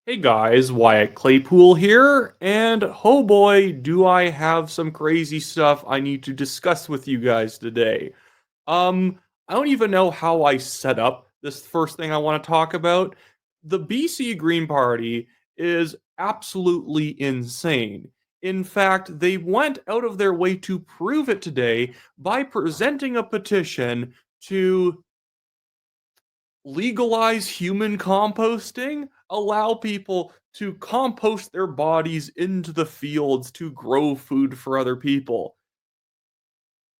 Hey guys, Wyatt Claypool here, and oh boy, do I have some crazy stuff I need to discuss with you guys today. I don't even know how I set up this first thing I want to talk about. The BC Green Party is absolutely insane. In fact, they went out of their way to prove it today by presenting a petition to legalize human composting, allow people to compost their bodies into the fields to grow food for other people.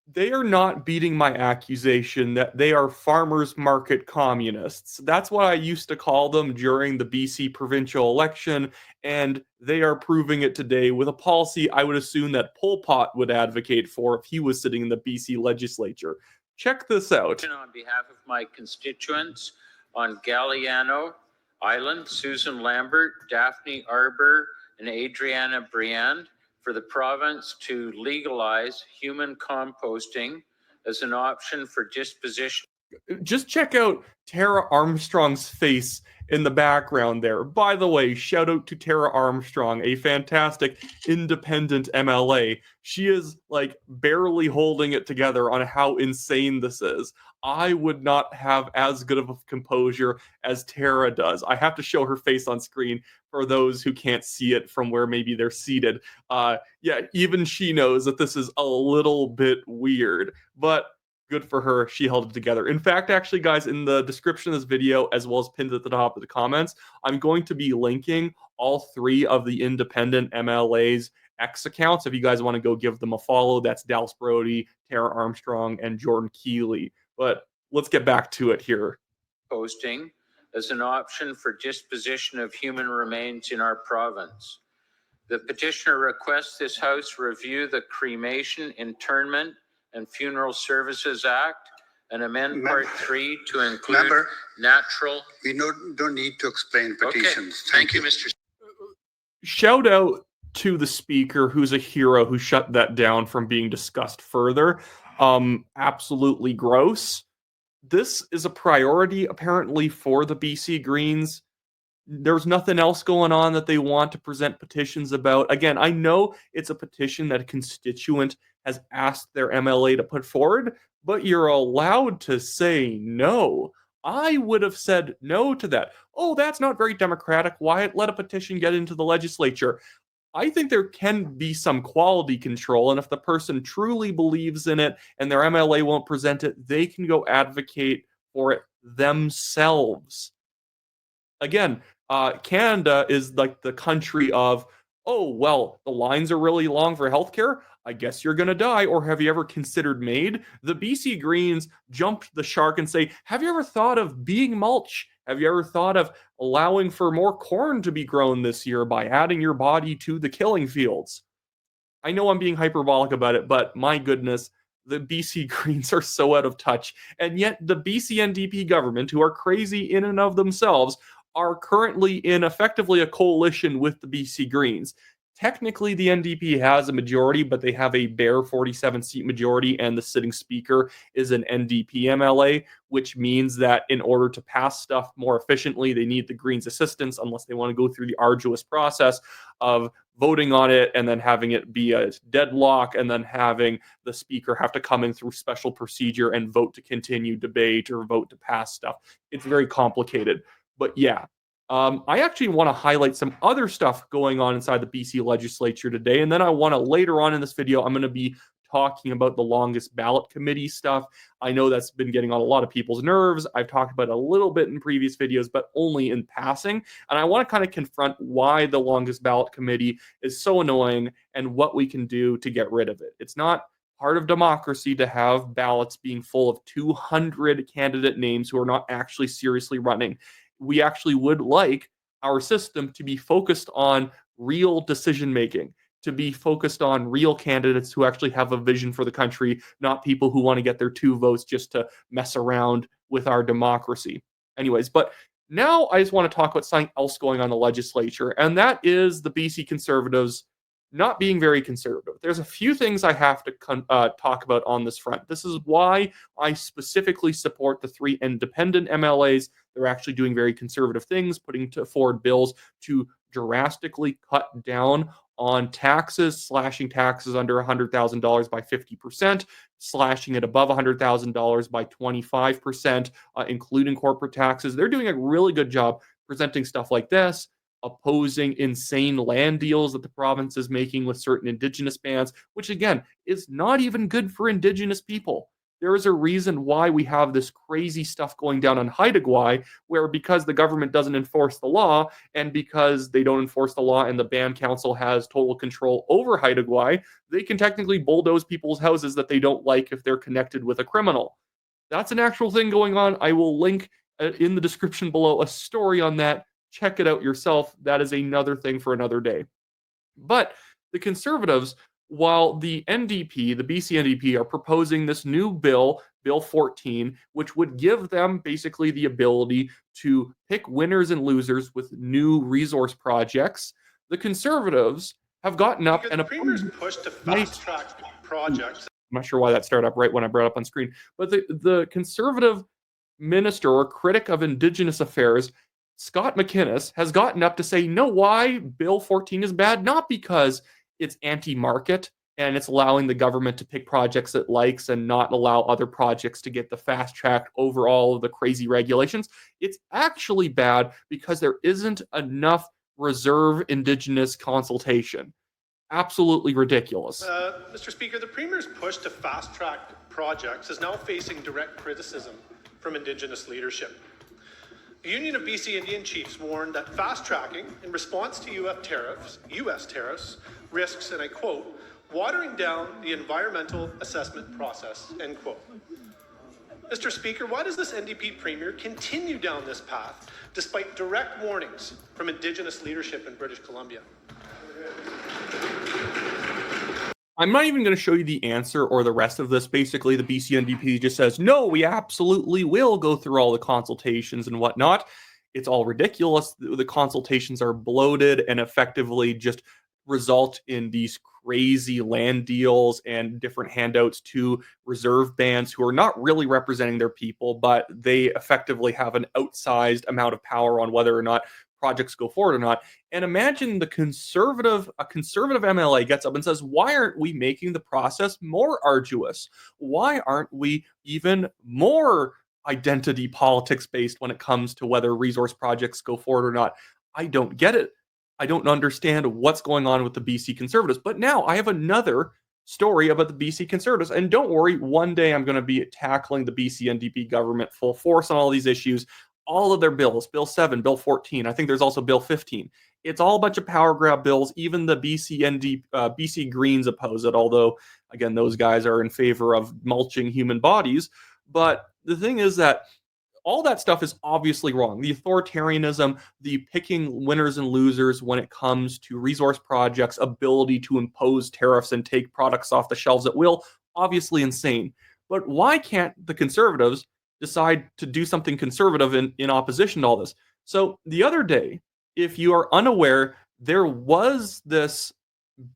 They are not beating my accusation that they are farmers market communists. That's what I used to call them during the BC provincial election, and they are proving it today with a policy I would assume that Pol Pot would advocate for if he was sitting in the BC legislature. Check this out. On behalf of my constituents on Galliano Island, Susan Lambert, Daphne Arbor, and Adriana Briand, for the province to legalize human composting as an option for disposition. Just check out Tara Armstrong's face in the background there. By the way, shout out to Tara Armstrong, a fantastic independent MLA. She is like barely holding it together on how insane this is. I would not have as good of a composure as Tara does. I have to show her face on screen for those who can't see it from where maybe they're seated. Yeah, even she knows that this is a little bit weird, but good for her. She held it together. In fact, actually, guys, in the description of this video, as well as pinned at the top of the comments, I'm going to be linking all three of the independent MLA's X accounts. If you guys want to go give them a follow, that's Dallas Brody, Tara Armstrong, and Jordan Keeley. But let's get back to it here. Posting as an option for disposition of human remains in our province. The petitioner requests this House review the Cremation, Interment, and Funeral Services Act and amend Part 3 to include natural... We don't need to explain petitions. Okay. Thank you, Mr. Shout out to the speaker, who's a hero, who shut that down from being discussed further. Absolutely gross. This is a priority, apparently, for the BC Greens. There's nothing else going on that they want to present petitions about. Again, I know it's a petition that a constituent has asked their MLA to put forward, but you're allowed to say no. I would have said no to that. Oh, that's not very democratic. Why let a petition get into the legislature? I think there can be some quality control, and if the person truly believes in it and their MLA won't present it, they can go advocate for it themselves. Again, Canada is like the country of, oh, well, the lines are really long for healthcare. I guess you're going to die. Or have you ever considered MAID? The BC Greens jumped the shark and say, have you ever thought of being mulch? Have you ever thought of allowing for more corn to be grown this year by adding your body to the killing fields? I know I'm being hyperbolic about it, but my goodness, the BC Greens are so out of touch. And yet the BC NDP government, who are crazy in and of themselves, are currently in effectively a coalition with the BC Greens. Technically, the NDP has a majority, but they have a bare 47-seat majority, and the sitting speaker is an NDP MLA, which means that in order to pass stuff more efficiently, they need the Greens' assistance, unless they want to go through the arduous process of voting on it and then having it be a deadlock and then having the speaker have to come in through special procedure and vote to continue debate or vote to pass stuff. It's very complicated. But yeah, I actually want to highlight some other stuff going on inside the BC legislature today. And then I want to, later on in this video, I'm going to be talking about the longest ballot committee stuff. I know that's been getting on a lot of people's nerves. I've talked about it a little bit in previous videos, but only in passing. And I want to kind of confront why the longest ballot committee is so annoying and what we can do to get rid of it. It's not part of democracy to have ballots being full of 200 candidate names who are not actually seriously running. We actually would like our system to be focused on real decision making, to be focused on real candidates who actually have a vision for the country, not people who want to get their 2 votes just to mess around with our democracy. Anyways, but now I just want to talk about something else going on in the legislature, and that is the BC Conservatives not being very conservative. There's a few things I have to talk about on this front. This is why I specifically support the 3 independent MLAs. They're actually doing very conservative things, putting forward bills to drastically cut down on taxes, slashing taxes under $100,000 by 50%, slashing it above $100,000 by 25%, including corporate taxes. They're doing a really good job presenting stuff like this, opposing insane land deals that the province is making with certain Indigenous bands, which again is not even good for Indigenous people. There is a reason why we have this crazy stuff going down on Haida Gwaii, where because the government doesn't enforce the law, and because they don't enforce the law and the band council has total control over Haida Gwaii, they can technically bulldoze people's houses that they don't like if they're connected with a criminal. That's an actual thing going on. I will link in the description below a story on that. Check it out yourself. That is another thing for another day. But the Conservatives, while the NDP, the BC NDP, are proposing this new bill, Bill 14, which would give them basically the ability to pick winners and losers with new resource projects, the Conservatives have gotten up and Premier's push to fast-track projects. I'm not sure why that started up right when I brought it up on screen, but the Conservative minister or critic of Indigenous affairs, Scott McInnes, has gotten up to say, you know why Bill 14 is bad? Not because it's anti-market and it's allowing the government to pick projects it likes and not allow other projects to get the fast track over all of the crazy regulations. It's actually bad because there isn't enough reserve Indigenous consultation. Absolutely ridiculous. Mr. Speaker, the Premier's push to fast-track projects is now facing direct criticism from Indigenous leadership. The Union of BC Indian Chiefs warned that fast-tracking in response to U.S. tariffs risks, and I quote, watering down the environmental assessment process, end quote. Mr. Speaker, why does this NDP Premier continue down this path despite direct warnings from Indigenous leadership in British Columbia? I'm not even going to show you the answer or the rest of this. Basically, the BC NDP just says, no, we absolutely will go through all the consultations and whatnot. It's all ridiculous. The consultations are bloated and effectively just result in these crazy land deals and different handouts to reserve bands who are not really representing their people, but they effectively have an outsized amount of power on whether or not projects go forward or not. And imagine a conservative MLA gets up and says, why aren't we making the process more arduous? Why aren't we even more identity politics based when it comes to whether resource projects go forward or not? I don't get it. I don't understand what's going on with the BC Conservatives. But now I have another story about the BC Conservatives. And don't worry, one day I'm going to be tackling the BC NDP government full force on all these issues. All of their bills, Bill 7, Bill 14. I think there's also Bill 15. It's all a bunch of power grab bills. Even the BC Greens oppose it, although, again, those guys are in favor of mulching human bodies. But the thing is that all that stuff is obviously wrong. The authoritarianism, the picking winners and losers when it comes to resource projects, ability to impose tariffs and take products off the shelves at will, obviously insane. But why can't the Conservatives decide to do something conservative in opposition to all this? So the other day, if you are unaware, there was this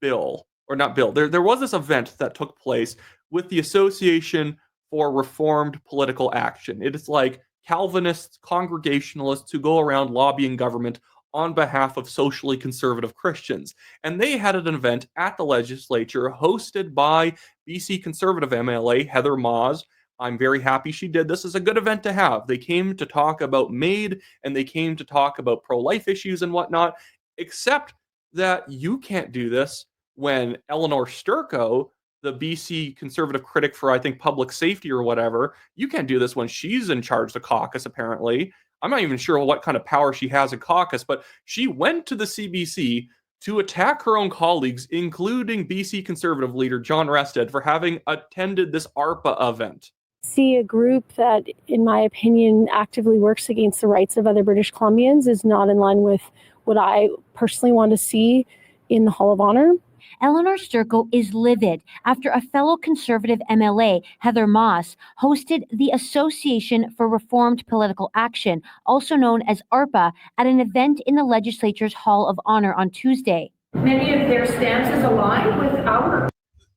bill, or not bill, there was this event that took place with the Association for Reformed Political Action. It is like Calvinists, Congregationalists who go around lobbying government on behalf of socially conservative Christians. And they had an event at the legislature hosted by BC Conservative MLA Heather Maas. I'm very happy she did. This is a good event to have. They came to talk about MAID and they came to talk about pro-life issues and whatnot, except that you can't do this when Eleanor Sturko, the BC Conservative critic for, I think, public safety or whatever, you can't do this when she's in charge of the caucus, apparently. I'm not even sure what kind of power she has in caucus, but she went to the CBC to attack her own colleagues, including BC Conservative leader John Rested, for having attended this ARPA event. See a group that, in my opinion, actively works against the rights of other British Columbians is not in line with what I personally want to see in the Hall of Honor. Eleanor Sturko is livid after a fellow Conservative MLA, Heather Maas, hosted the Association for Reformed Political Action, also known as ARPA, at an event in the legislature's Hall of Honor on Tuesday. Many of their stances align with ours.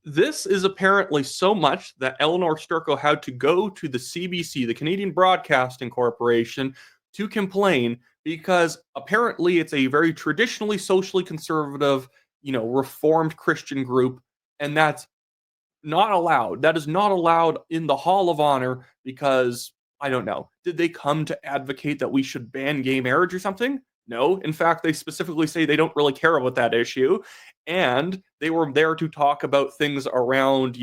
This is apparently so much that Eleanor Sturko had to go to the CBC, the Canadian Broadcasting Corporation, to complain because apparently it's a very traditionally socially conservative, reformed Christian group, and that's not allowed. That is not allowed in the Hall of Honor because, I don't know, did they come to advocate that we should ban gay marriage or something? No. In fact, they specifically say they don't really care about that issue. And they were there to talk about things around,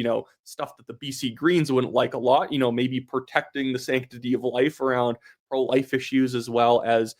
stuff that the BC Greens wouldn't like a lot, maybe protecting the sanctity of life around pro-life issues as well as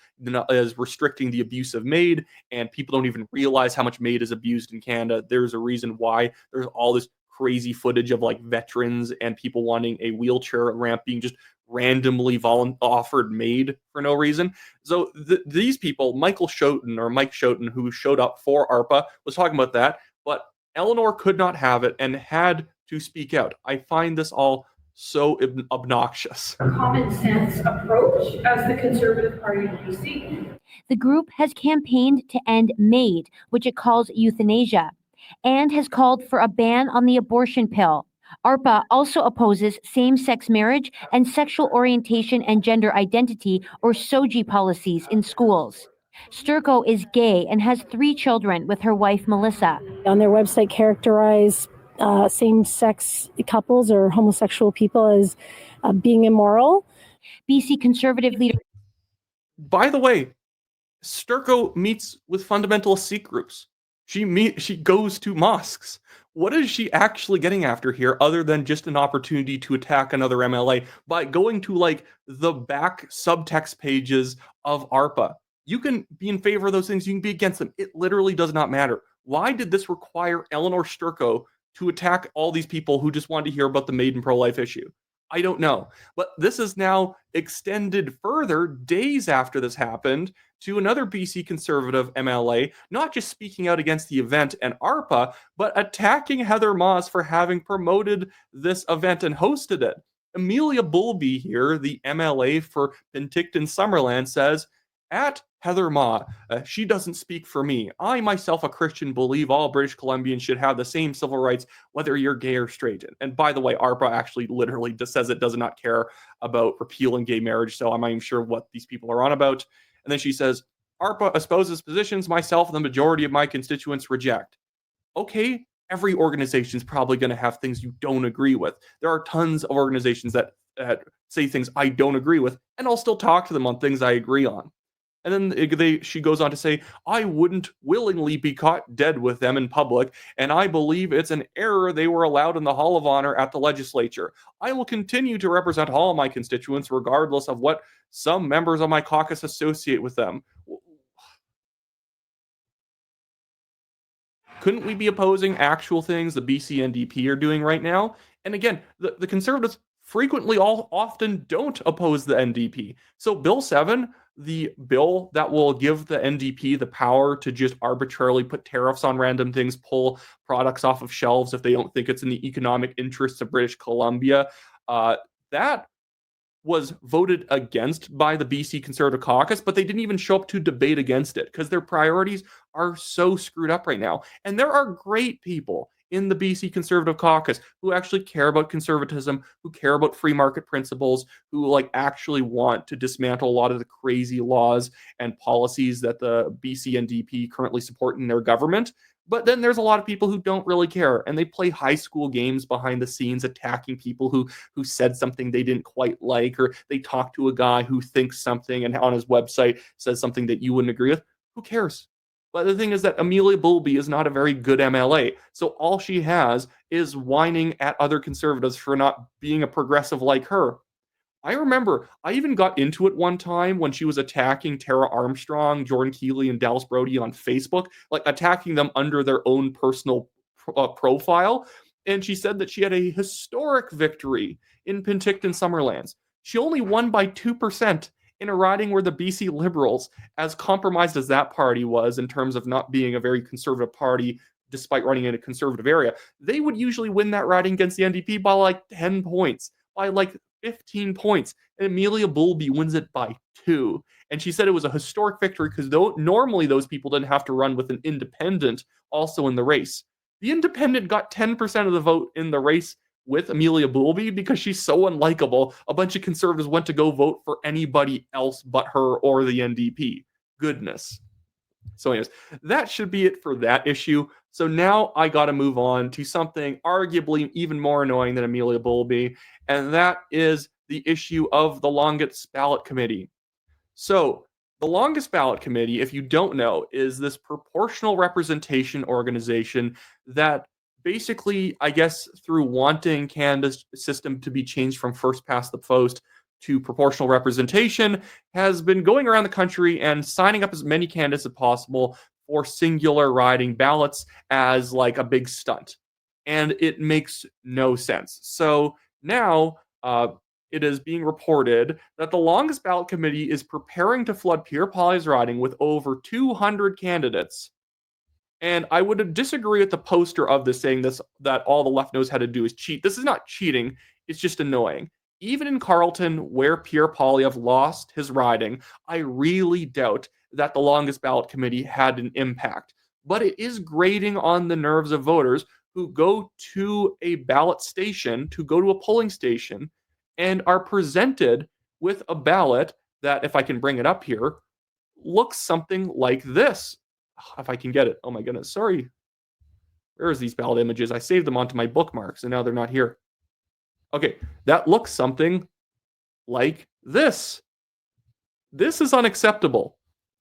restricting the abuse of MAID. And people don't even realize how much MAID is abused in Canada. There's a reason why there's all this crazy footage of like veterans and people wanting a wheelchair ramp being just randomly offered MAID for no reason. So these people, Mike Schoten, who showed up for ARPA, was talking about that, but Eleanor could not have it and had to speak out. I find this all so obnoxious. A common sense approach as the Conservative Party in BC. The group has campaigned to end MAID, which it calls euthanasia, and has called for a ban on the abortion pill. ARPA also opposes same-sex marriage and sexual orientation and gender identity, or SOGI, policies in schools. Sturko is gay and has 3 children with her wife, Melissa. On their website, characterize same-sex couples or homosexual people as being immoral. BC Conservative leader. By the way, Sturko meets with fundamentalist Sikh groups. She goes to mosques. What is she actually getting after here other than just an opportunity to attack another MLA by going to like the back subtext pages of ARPA? You can be in favor of those things. You can be against them. It literally does not matter. Why did this require Eleanor Sturko to attack all these people who just wanted to hear about the maiden pro-life issue? I don't know. But this is now extended further days after this happened to another BC Conservative MLA, not just speaking out against the event and ARPA, but attacking Heather Moss for having promoted this event and hosted it. Amelia Bulby here, the MLA for Penticton Summerland, says, at Heather Ma, she doesn't speak for me. I myself, a Christian, believe all British Columbians should have the same civil rights, whether you're gay or straight. And by the way, ARPA actually literally just says it does not care about repealing gay marriage, so I'm not even sure what these people are on about. And then she says, ARPA espouses positions myself and the majority of my constituents reject. Okay, every organization is probably going to have things you don't agree with. There are tons of organizations that say things I don't agree with, and I'll still talk to them on things I agree on. And then she goes on to say, I wouldn't willingly be caught dead with them in public, and I believe it's an error they were allowed in the Hall of Honor at the legislature. I will continue to represent all my constituents, regardless of what some members of my caucus associate with them. Couldn't we be opposing actual things the BC NDP are doing right now? And again, the Conservatives frequently often don't oppose the NDP. So Bill 7, the bill that will give the NDP the power to just arbitrarily put tariffs on random things, pull products off of shelves if they don't think it's in the economic interests of British Columbia, that was voted against by the BC Conservative Caucus, but they didn't even show up to debate against it because their priorities are so screwed up right now. And there are great people in the BC Conservative Caucus who actually care about conservatism, who care about free market principles, who actually want to dismantle a lot of the crazy laws and policies that the BC NDP currently support in their government. But then there's a lot of people who don't really care, and they play high school games behind the scenes, attacking people who said something they didn't quite like, or they talk to a guy who thinks something and on his website says something that you wouldn't agree with. Who cares? But the thing is that Amelia Bulby is not a very good MLA. So all she has is whining at other conservatives for not being a progressive like her. I remember I even got into it one time when she was attacking Tara Armstrong, Jordan Keeley, and Dallas Brody on Facebook, attacking them under their own personal profile. And she said that she had a historic victory in Penticton Summerlands. She only won by 2%. In a riding where the BC Liberals, as compromised as that party was in terms of not being a very conservative party, despite running in a conservative area, they would usually win that riding against the NDP by 10 points, by 15 points. And Amelia Bulby wins it by 2. And she said it was a historic victory because normally those people didn't have to run with an independent also in the race. The independent got 10% of the vote in the race with Amelia Boulby because she's so unlikable. A bunch of conservatives went to go vote for anybody else but her or the NDP. Goodness. So anyways, that should be it for that issue. So now I got to move on to something arguably even more annoying than Amelia Boulby, and that is the issue of the longest ballot committee. So the longest ballot committee, if you don't know, is this proportional representation organization that basically, I guess, through wanting Canada's system to be changed from first past the post to proportional representation, has been going around the country and signing up as many candidates as possible for singular riding ballots as like a big stunt. And it makes no sense. So now it is being reported that the longest ballot committee is preparing to flood Pierre Poilievre's riding with over 200 candidates. And I would disagree with the poster of this saying this, that all the left knows how to do is cheat. This is not cheating. It's just annoying. Even in Carleton, where Pierre Poilievre lost his riding, I really doubt that the longest ballot committee had an impact. But it is grating on the nerves of voters who go to a ballot station, to go to a polling station, and are presented with a ballot that, if I can bring it up here, looks something like this. If I can get it. Oh my goodness, sorry. Where is these ballot images? I saved them onto my bookmarks and now they're not here. Okay, that looks something like this. This is unacceptable.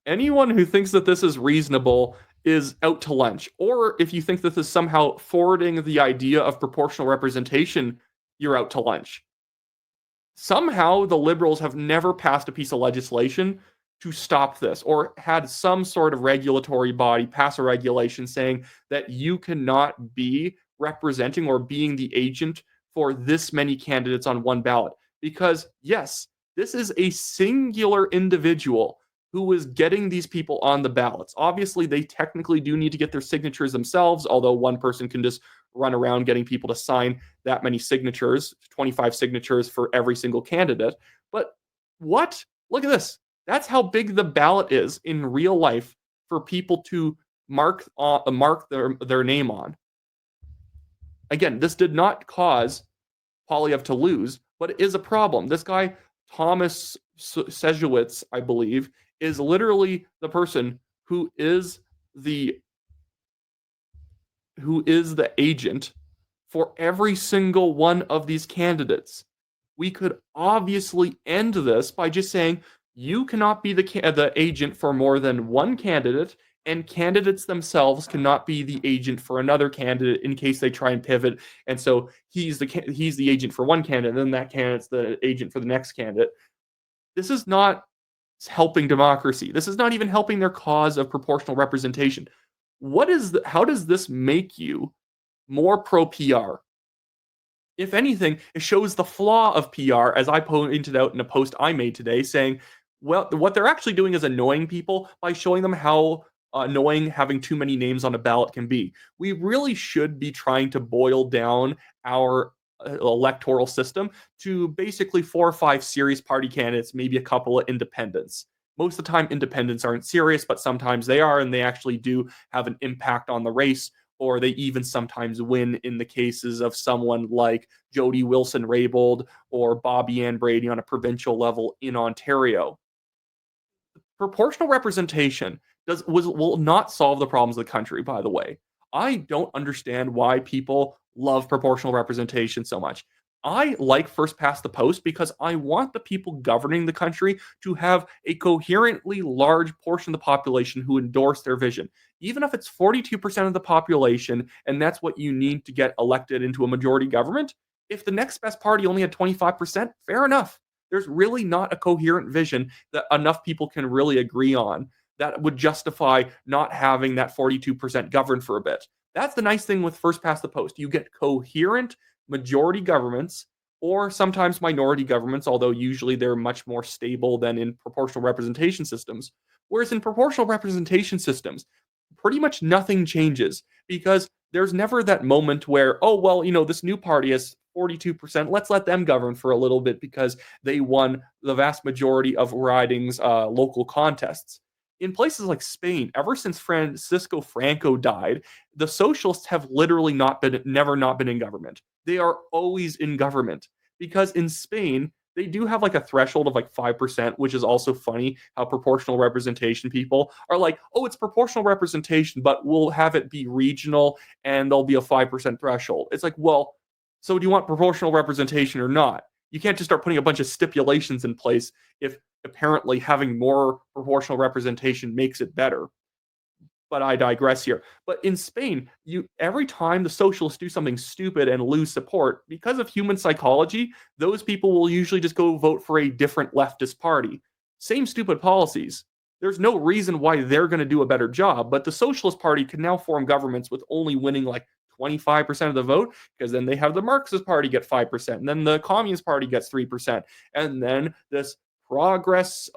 Anyone who thinks that this is reasonable is out to lunch. Or if you think that this is somehow forwarding the idea of proportional representation, you're out to lunch. Somehow the Liberals have never passed a piece of legislation to stop this, or had some sort of regulatory body pass a regulation saying that you cannot be representing or being the agent for this many candidates on one ballot. Because yes, this is a singular individual who is getting these people on the ballots. Obviously, they technically do need to get their signatures themselves, although one person can just run around getting people to sign that many signatures, 25 signatures for every single candidate. But what? Look at this. That's how big the ballot is in real life for people to mark their name on. Again, this did not cause Poilievre to lose, but it is a problem. This guy, Thomas Sejewicz, I believe, is literally the person who is the agent for every single one of these candidates. We could obviously end this by just saying, you cannot be the agent for more than one candidate, and candidates themselves cannot be the agent for another candidate in case they try and pivot. And so he's the agent for one candidate, and then that candidate's the agent for the next candidate. This is not helping democracy. This is not even helping their cause of proportional representation. How does this make you more pro-PR? If anything, it shows the flaw of PR, as I pointed out in a post I made today, saying, well, what they're actually doing is annoying people by showing them how annoying having too many names on a ballot can be. We really should be trying to boil down our electoral system to basically 4 or 5 serious party candidates, maybe a couple of independents. Most of the time, independents aren't serious, but sometimes they are, and they actually do have an impact on the race, or they even sometimes win in the cases of someone like Jody Wilson-Raybould or Bobby Ann Brady on a provincial level in Ontario. Proportional representation will not solve the problems of the country, by the way. I don't understand why people love proportional representation so much. I like first past the post because I want the people governing the country to have a coherently large portion of the population who endorse their vision. Even if it's 42% of the population, and that's what you need to get elected into a majority government, if the next best party only had 25%, fair enough. There's really not a coherent vision that enough people can really agree on that would justify not having that 42% govern for a bit. That's the nice thing with first past the post. You get coherent majority governments, or sometimes minority governments, although usually they're much more stable than in proportional representation systems. Whereas in proportional representation systems, pretty much nothing changes because there's never that moment where, oh, well, this new party has 42%. Let's let them govern for a little bit because they won the vast majority of ridings, local contests. In places like Spain, ever since Francisco Franco died, the socialists have literally never not been in government. They are always in government because in Spain, they do have like a threshold of like 5%, which is also funny how proportional representation people are like, oh, it's proportional representation, but we'll have it be regional and there'll be a 5% threshold. It's like, well, so do you want proportional representation or not? You can't just start putting a bunch of stipulations in place if apparently having more proportional representation makes it better. But I digress here. But in Spain, every time the socialists do something stupid and lose support, because of human psychology, those people will usually just go vote for a different leftist party. Same stupid policies. There's no reason why they're going to do a better job, but the Socialist Party can now form governments with only winning like 25% of the vote, because then they have the Marxist Party get 5%, and then the Communist Party gets 3%, and then this Progress,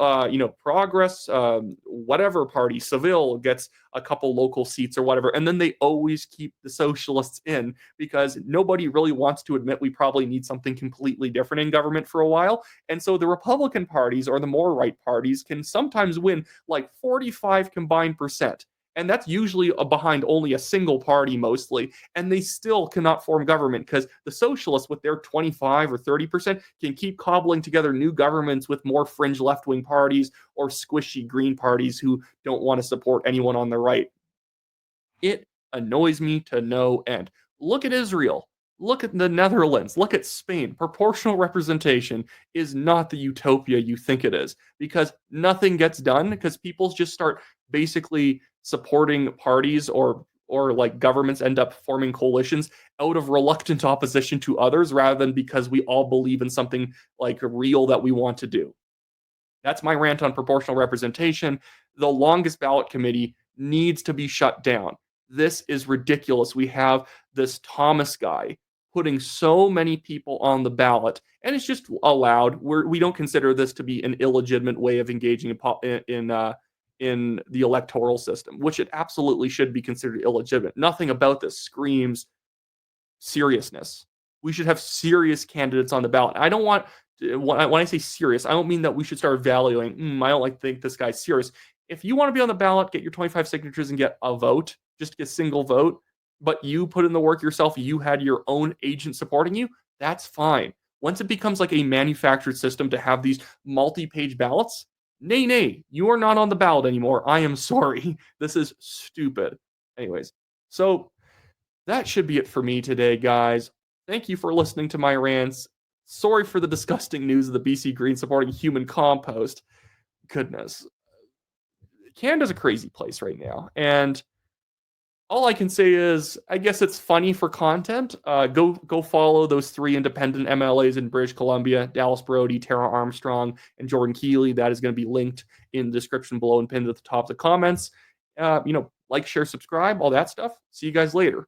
whatever party, Seville gets a couple local seats or whatever, and then they always keep the socialists in because nobody really wants to admit we probably need something completely different in government for a while. And so the Republican parties or the more right parties can sometimes win like 45 combined percent. And that's usually behind only a single party mostly. And they still cannot form government because the socialists with their 25 or 30% can keep cobbling together new governments with more fringe left-wing parties or squishy green parties who don't want to support anyone on the right. It annoys me to no end. Look at Israel. Look at the Netherlands. Look at Spain. Proportional representation is not the utopia you think it is because nothing gets done because people just start basically supporting parties or like governments end up forming coalitions out of reluctant opposition to others rather than because we all believe in something like real that we want to do. That's my rant on proportional representation. The longest ballot committee needs to be shut down. This is ridiculous. We have this Thomas guy putting so many people on the ballot, and it's just allowed. We don't consider this to be an illegitimate way of engaging in the electoral system, which it absolutely should be considered illegitimate. Nothing about this screams seriousness. We should have serious candidates on the ballot. I don't want when I say serious, I don't mean that we should start valuing, I don't think this guy's serious. If you want to be on the ballot, get your 25 signatures and get a vote, just a single vote, but you put in the work yourself, you had your own agent supporting you, that's fine. Once it becomes like a manufactured system to have these multi-page ballots, nay, you are not on the ballot anymore. I am sorry. This is stupid. Anyways, so that should be it for me today, guys. Thank you for listening to my rants. Sorry for the disgusting news of the BC Greens supporting human compost. Goodness. Canada's a crazy place right now. And all I can say is, I guess it's funny for content. Go follow those 3 independent MLAs in British Columbia, Dallas Brody, Tara Armstrong, and Jordan Keeley. That is going to be linked in the description below and pinned at the top of the comments. Like, share, subscribe, all that stuff. See you guys later.